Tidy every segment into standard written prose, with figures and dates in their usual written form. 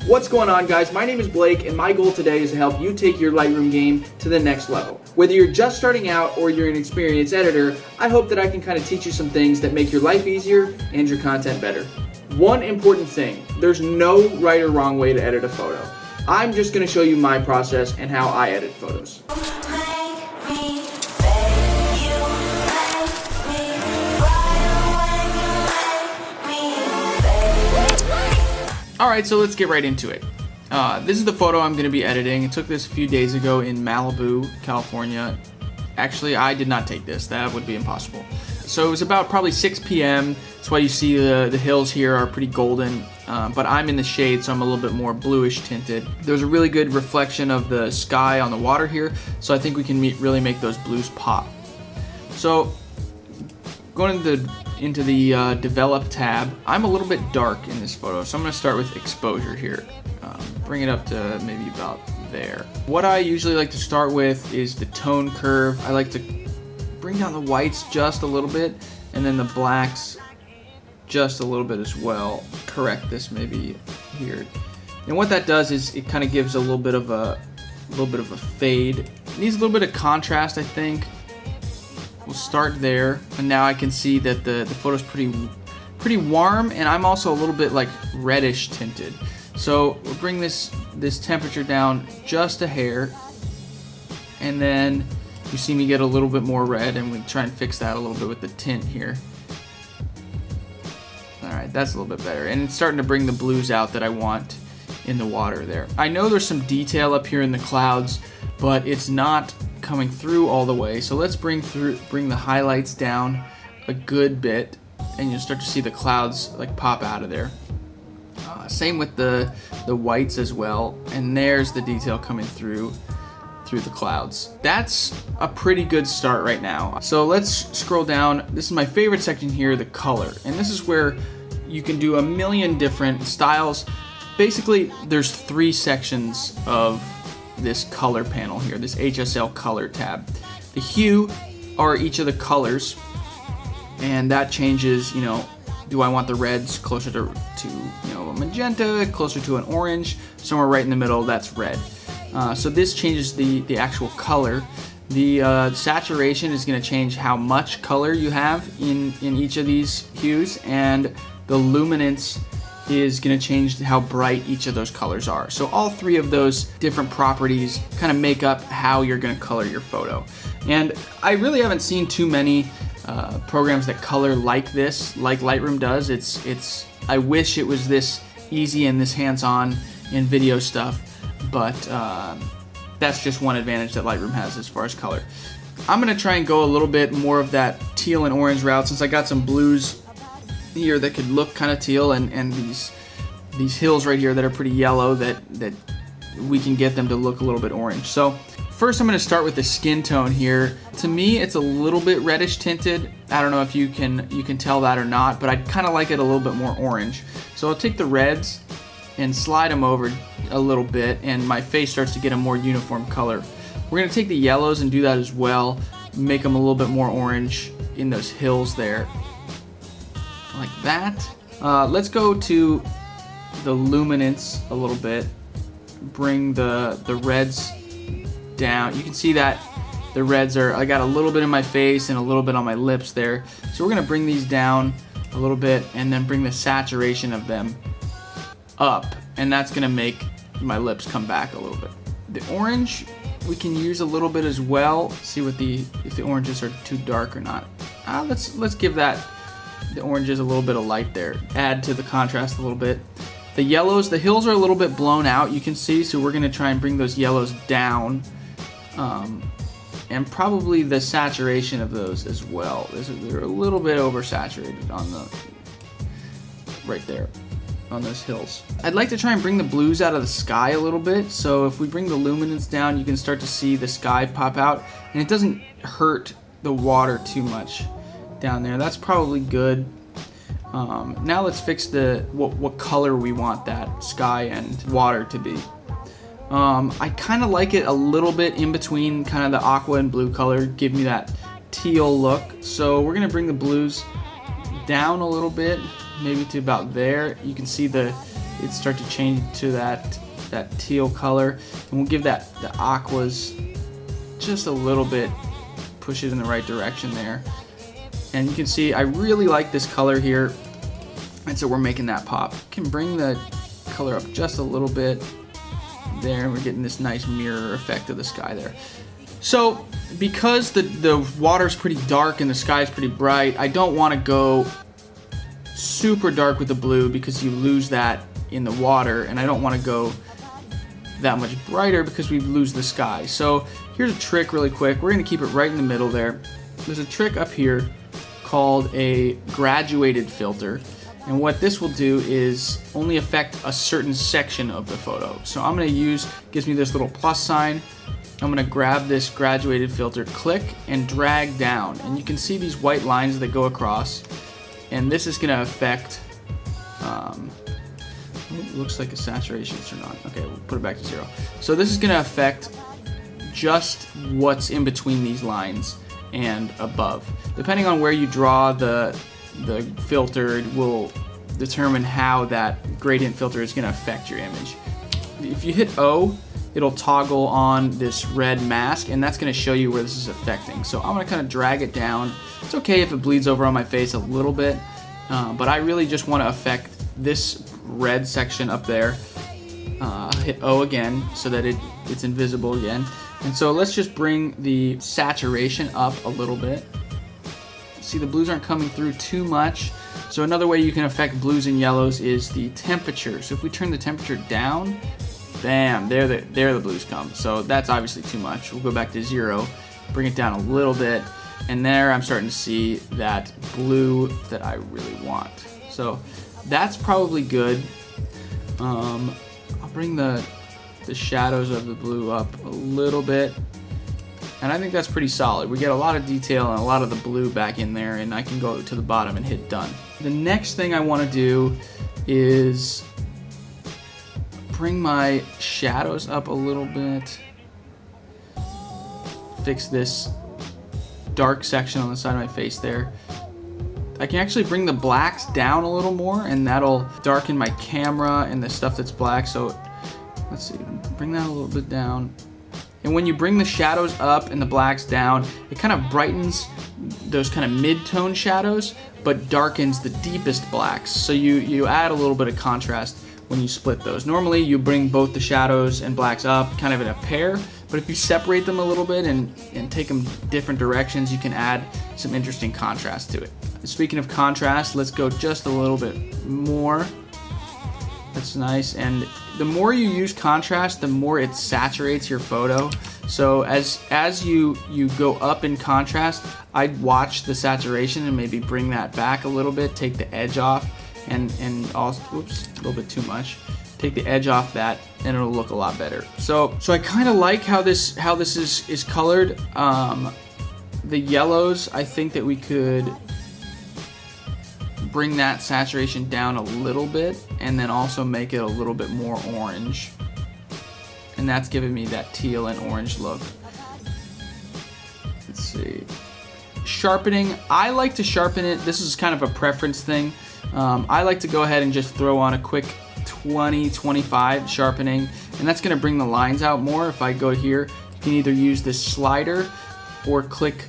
What's going on, guys? My name is Blake, and my goal today is to help you take your Lightroom game to the next level. Whether you're just starting out or you're an experienced editor, I hope that I can kind of teach you some things that make your life easier and your content better. One important thing, there's no right or wrong way to edit a photo. I'm just going to show you my process and how I edit photos. Alright, so let's get right into it. This is the photo I'm going to be editing. I took this a few days ago in Malibu, California. Actually, I did not take this. That would be impossible. So it was about probably 6 p.m. That's why you see the hills here are pretty golden. But I'm in the shade, so I'm a little bit more bluish tinted. There's a really good reflection of the sky on the water here, so I think we can really make those blues pop. So going into the develop tab, I'm a little bit dark in this photo, so I'm going to start with exposure here. Bring it up to maybe about there. What I usually like to start with is the tone curve. I like to bring down the whites just a little bit, and then the blacks just a little bit as well. Correct this maybe here. And what that does is it kind of gives a little bit of a fade. It needs a little bit of contrast, I think. We'll start there, and now I can see that the photo's pretty warm, and I'm also a little bit like reddish tinted. So we'll bring this temperature down just a hair, and then you see me get a little bit more red, and we try and fix that a little bit with the tint here. Alright, that's a little bit better, and it's starting to bring the blues out that I want in the water there. I know there's some detail up here in the clouds, but it's not coming through all the way, so let's bring the highlights down a good bit, and you'll start to see the clouds like pop out of there. Same with the whites as well, and there's the detail coming through the clouds. That's a pretty good start right now. So let's scroll down. This is my favorite section here, the color, and this is where you can do a million different styles. Basically, there's 3 sections of this color panel here, this HSL color tab. The hue are each of the colors, and that changes, you know, do I want the reds closer to you know, a magenta, closer to an orange, somewhere right in the middle, that's red. So this changes the actual color. The saturation is going to change how much color you have in each of these hues, and the luminance is going to change how bright each of those colors are. So all 3 of those different properties kind of make up how you're going to color your photo. And I really haven't seen too many programs that color like this, like Lightroom does. I wish it was this easy and this hands-on in video stuff, but that's just one advantage that Lightroom has as far as color. I'm going to try and go a little bit more of that teal and orange route, since I got some blues here that could look kind of teal, and these hills right here that are pretty yellow, that we can get them to look a little bit orange. So first I'm going to start with the skin tone here. To me, it's a little bit reddish tinted. I don't know if you can tell that or not, but I'd kind of like it a little bit more orange. So I'll take the reds and slide them over a little bit, and my face starts to get a more uniform color. We're going to take the yellows and do that as well, make them a little bit more orange in those hills there, like that. Let's go to the luminance a little bit, bring the reds down. You can see that the reds I got a little bit in my face and a little bit on my lips there. So we're gonna bring these down a little bit, and then bring the saturation of them up, and that's gonna make my lips come back a little bit. The orange we can use a little bit as well. See if the oranges are too dark or not. Let's give the oranges a little bit of light there. Add to the contrast a little bit. The yellows, the hills are a little bit blown out, you can see, so we're gonna try and bring those yellows down. And probably the saturation of those as well. They're a little bit oversaturated on right there on those hills. I'd like to try and bring the blues out of the sky a little bit. So if we bring the luminance down, you can start to see the sky pop out, and it doesn't hurt the water too much down there. That's probably good. Now let's fix what color we want that sky and water to be. I kind of like it a little bit in between kind of the aqua and blue color, give me that teal look. So we're gonna bring the blues down a little bit, maybe to about there. You can see the it start to change to that teal color, and we'll give the aquas just a little bit, push it in the right direction there. And you can see I really like this color here, and so we're making that pop. Can bring the color up just a little bit there, and we're getting this nice mirror effect of the sky there. So because the water's pretty dark and the sky's pretty bright, I don't want to go super dark with the blue because you lose that in the water, and I don't want to go that much brighter because we lose the sky. So here's a trick really quick. We're going to keep it right in the middle there. There's a trick up here called a graduated filter, and what this will do is only affect a certain section of the photo. So I'm going to use, gives me this little plus sign. I'm going to grab this graduated filter, click and drag down, and you can see these white lines that go across, and this is going to affect it looks like a saturation turned on. Okay, we'll put it back to 0. So this is going to affect just what's in between these lines and above. Depending on where you draw the filter, it will determine how that gradient filter is going to affect your image. If you hit O, it'll toggle on this red mask, and that's going to show you where this is affecting. So I'm going to kind of drag it down. It's okay if it bleeds over on my face a little bit, but I really just want to affect this red section up there. Hit O again so that it's invisible again. And so let's just bring the saturation up a little bit. See, the blues aren't coming through too much. So another way you can affect blues and yellows is the temperature. So if we turn the temperature down, bam, there the blues come. So that's obviously too much. We'll go back to 0, bring it down a little bit, and there I'm starting to see that blue that I really want. So that's probably good. I'll bring the shadows of the blue up a little bit, and I think that's pretty solid. We get a lot of detail and a lot of the blue back in there, and I can go to the bottom and hit done. The next thing I want to do is bring my shadows up a little bit, fix this dark section on the side of my face there. I can actually bring the blacks down a little more, and that'll darken my camera and the stuff that's black. So let's see, bring that a little bit down. And when you bring the shadows up and the blacks down, it kind of brightens those kind of mid-tone shadows, but darkens the deepest blacks. So you add a little bit of contrast when you split those. Normally you bring both the shadows and blacks up kind of in a pair, but if you separate them a little bit and take them different directions, you can add some interesting contrast to it. Speaking of contrast, let's go just a little bit more. That's nice, and the more you use contrast, the more it saturates your photo. So as you go up in contrast, I'd watch the saturation and maybe bring that back a little bit, take the edge off, and also, whoops, a little bit too much. Take the edge off that, and it'll look a lot better. So I kind of like how this is colored. The yellows, I think that we could bring that saturation down a little bit, and then also make it a little bit more orange. And that's giving me that teal and orange look. Let's see. Sharpening, I like to sharpen it. This is kind of a preference thing. I like to go ahead and just throw on a quick 20-25 sharpening, and that's going to bring the lines out more. If I go here, you can either use this slider or click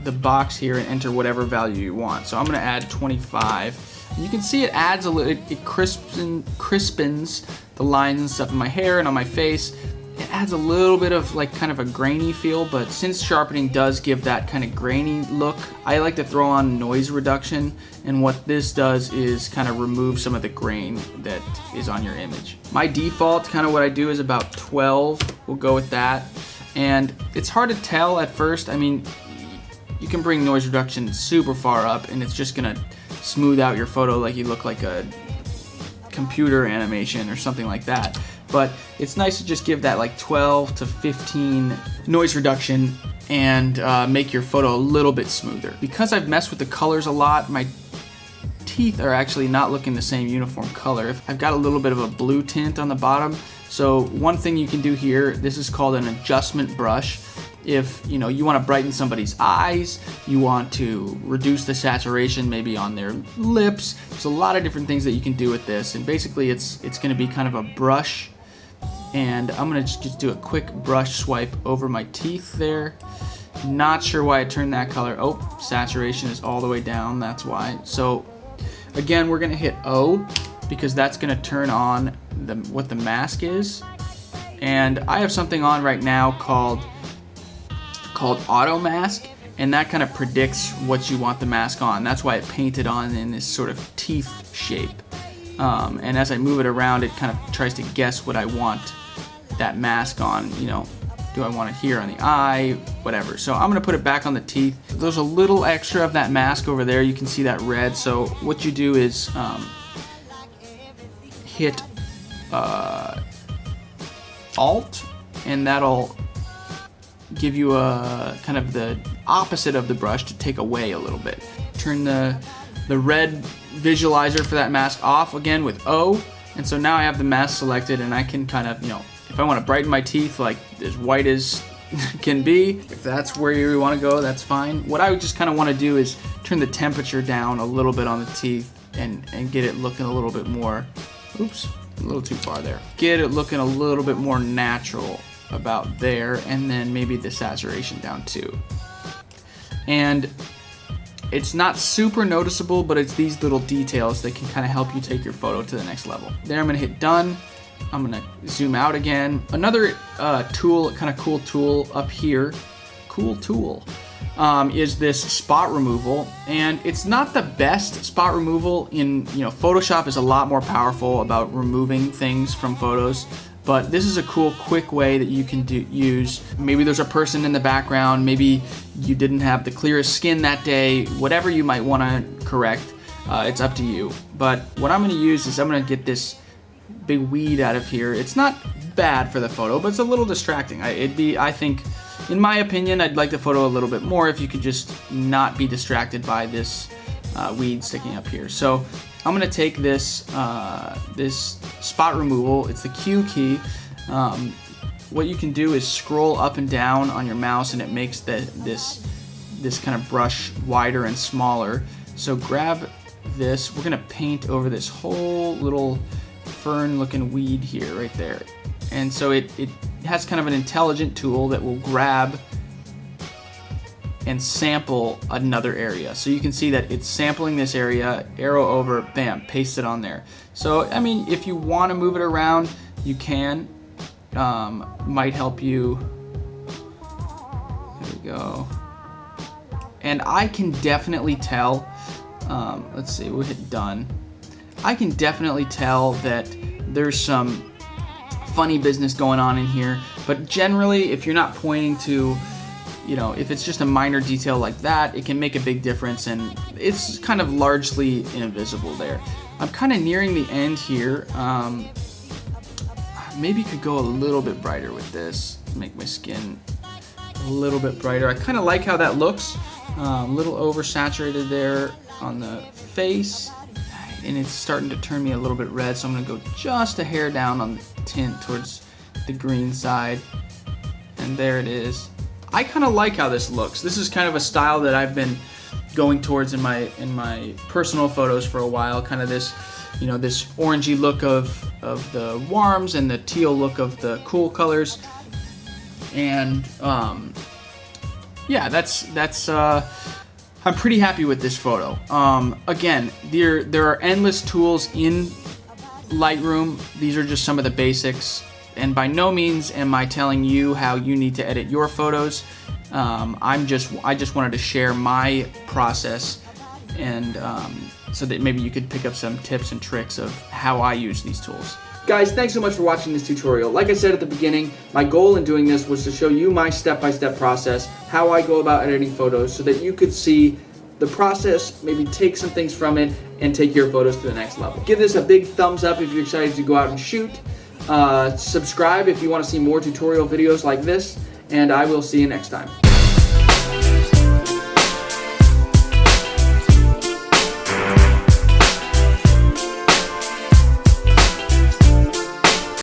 the box here and enter whatever value you want. So I'm going to add 25. And you can see it adds a little, it crispens the lines and stuff in my hair and on my face. It adds a little bit of like kind of a grainy feel, but since sharpening does give that kind of grainy look, I like to throw on noise reduction, and what this does is kind of remove some of the grain that is on your image. My default, kind of what I do, is about 12. We'll go with that. And it's hard to tell at first. I mean, you can bring noise reduction super far up and it's just gonna smooth out your photo like you look like a computer animation or something like that. But it's nice to just give that like 12 to 15 noise reduction and make your photo a little bit smoother. Because I've messed with the colors a lot, my teeth are actually not looking the same uniform color. I've got a little bit of a blue tint on the bottom. So one thing you can do here, this is called an adjustment brush, if you know you want to brighten somebody's eyes, you want to reduce the saturation maybe on their lips. There's a lot of different things that you can do with this, and basically it's going to be kind of a brush, and I'm going to just do a quick brush swipe over my teeth there. Not sure why I turned that color. Oh, saturation is all the way down, that's why. So again, we're going to hit O because that's going to turn on what the mask is. And I have something on right now called Auto Mask, and that kind of predicts what you want the mask on. That's why it painted on in this sort of teeth shape. And as I move it around, it kind of tries to guess what I want that mask on. You know, do I want it here on the eye, whatever. So I'm gonna put it back on the teeth. There's a little extra of that mask over there. You can see that red. So what you do is hit Alt, and that'll give you a kind of the opposite of the brush to take away a little bit. Turn the red visualizer for that mask off again with O, and so now I have the mask selected, and I can kind of, you know, if I want to brighten my teeth like as white as can be, if that's where you want to go, that's fine. What I would just kind of want to do is turn the temperature down a little bit on the teeth and get it looking a little bit more, oops, a little too far there. Get it looking a little bit more natural about there, and then maybe the saturation down too. And it's not super noticeable, but it's these little details that can kind of help you take your photo to the next level. There, I'm gonna hit done. I'm gonna zoom out again. Another tool, kind of cool tool up here, is this spot removal, and it's not the best spot removal. In, you know, Photoshop is a lot more powerful about removing things from photos, but this is a cool, quick way that you can use. Maybe there's a person in the background, maybe you didn't have the clearest skin that day, whatever you might want to correct, it's up to you. But what I'm gonna use is I'm gonna get this big weed out of here. It's not bad for the photo, but it's a little distracting. I think, in my opinion, I'd like the photo a little bit more if you could just not be distracted by this weed sticking up here. So I'm gonna take this this spot removal. It's the Q key. What you can do is scroll up and down on your mouse, and it makes this kind of brush wider and smaller. So grab this. We're gonna paint over this whole little fern-looking weed here, right there. And so it has kind of an intelligent tool that will grab and sample another area. So you can see that it's sampling this area, arrow over, bam, paste it on there. So, I mean, if you want to move it around, you can. Might help you. There we go. And I can definitely tell, let's see, we'll hit done. I can definitely tell that there's some funny business going on in here, but generally, if you're not pointing to, you know, if it's just a minor detail like that, it can make a big difference, and it's kind of largely invisible there. I'm kind of nearing the end here. Maybe could go a little bit brighter with this, make my skin a little bit brighter. I kind of like how that looks. A little oversaturated there on the face, and it's starting to turn me a little bit red, so I'm gonna go just a hair down on the tint towards the green side, and there it is. I kind of like how this looks. This is kind of a style that I've been going towards in my personal photos for a while, kind of this, you know, this orangey look of the warms and the teal look of the cool colors. And yeah, that's I'm pretty happy with this photo. Again, there are endless tools in Lightroom. These are just some of the basics, and by no means am I telling you how you need to edit your photos. I just wanted to share my process, and so that maybe you could pick up some tips and tricks of how I use these tools. Guys, thanks so much for watching this tutorial. Like I said at the beginning, my goal in doing this was to show you my step-by-step process, how I go about editing photos, so that you could see the process, maybe take some things from it, and take your photos to the next level. Give this a big thumbs up if you're excited to go out and shoot. Subscribe if you want to see more tutorial videos like this, and I will see you next time.